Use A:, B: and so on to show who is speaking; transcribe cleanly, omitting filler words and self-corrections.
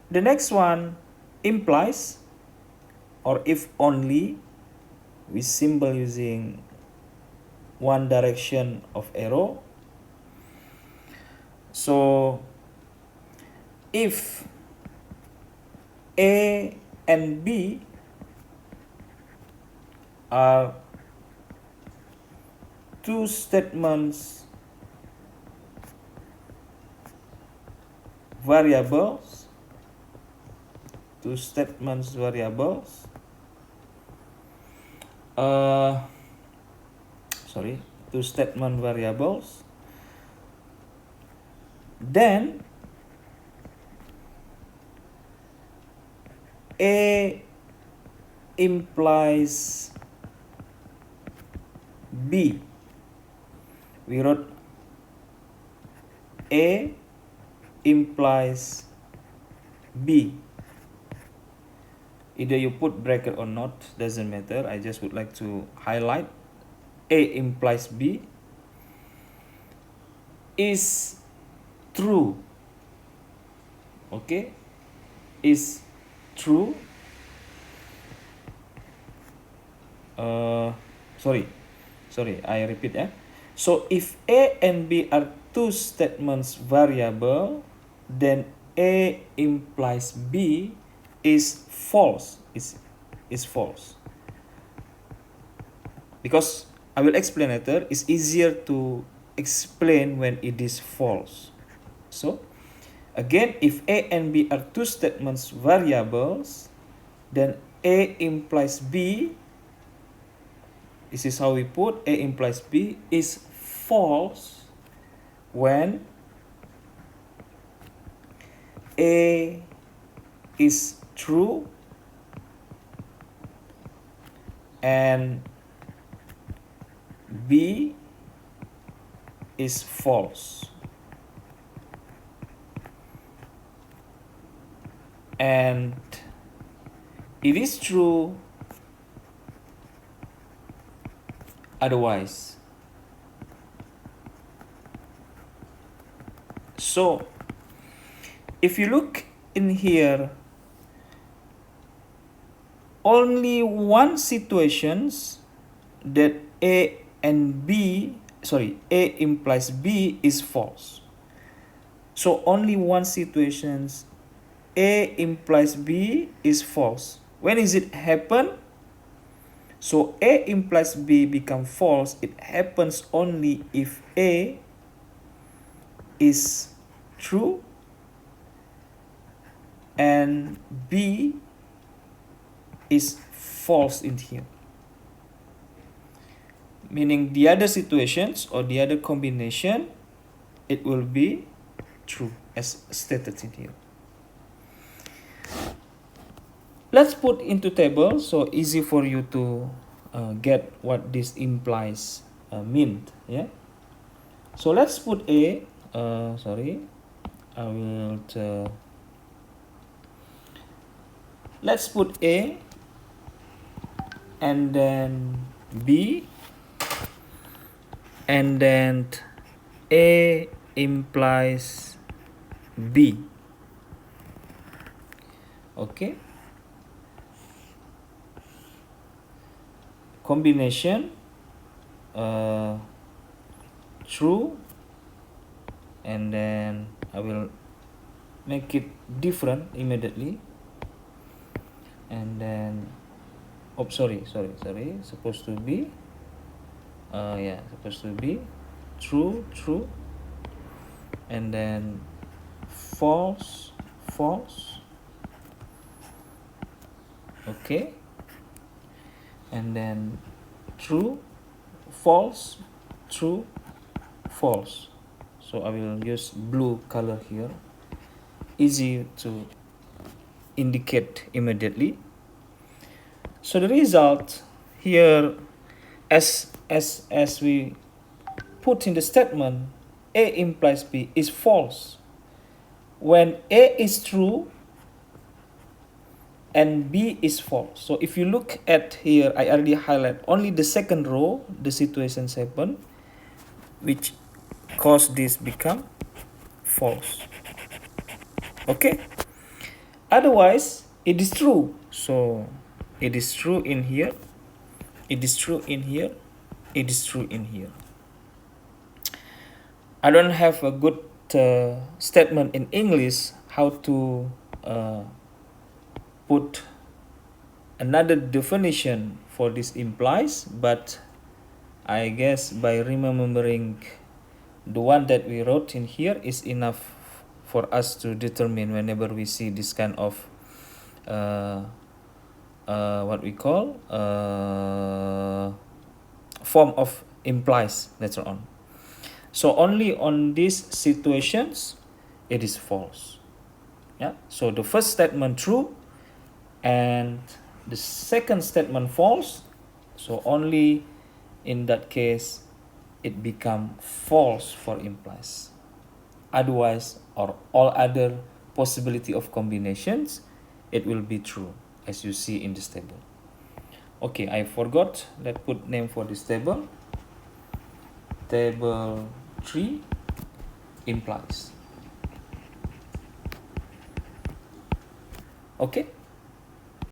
A: The next one implies, or if only, we symbol using one direction of arrow. So if A and B are two statements variables, two statement variables, then A implies B. We wrote A implies B. Either you put bracket or not, doesn't matter. I just would like to highlight A implies B is true. Okay, is true. Sorry, I repeat. So if A and B are two statements variable, then A implies B is false. Is false. Because I will explain later, it's easier to explain when it is false. So again, if A and B are two statements variables, then A implies B, this is how we put A implies B, is false when A is true and B is false. And it is true otherwise. So if you look in here, only one situations that A implies B is false. So only one situations A implies B is false. When is it happen? So A implies B become false. It happens only if A is true and B is false in here. Meaning the other situations or the other combination, it will be true as stated in here. Let's put into table so easy for you to get what this implies mean. Yeah. So let's put A. Let's put A and then B and then A implies B. Okay. Combination true, and then I will make it different immediately, and then supposed to be true, and then false. Okay, and then true, false, false. So I will use blue color here, easy to indicate immediately. So the result here, as we put in the statement, A implies B is false when A is true and B is false. So if you look at here, I already highlight only the second row, the situations happen, which cause this become false. Okay. Otherwise, it is true. So it is true in here, it is true in here, it is true in here. I don't have a good statement in English how to put another definition for this implies, but I guess by remembering the one that we wrote in here is enough for us to determine whenever we see this kind of what we call form of implies later on. So only on these situations it is false. Yeah. So the first statement true and the second statement false. So only in that case it become false for implies. Otherwise, or all other possibility of combinations, it will be true, as you see in this table. Okay, I forgot. Let's put name for this table. Table 3 implies. Okay.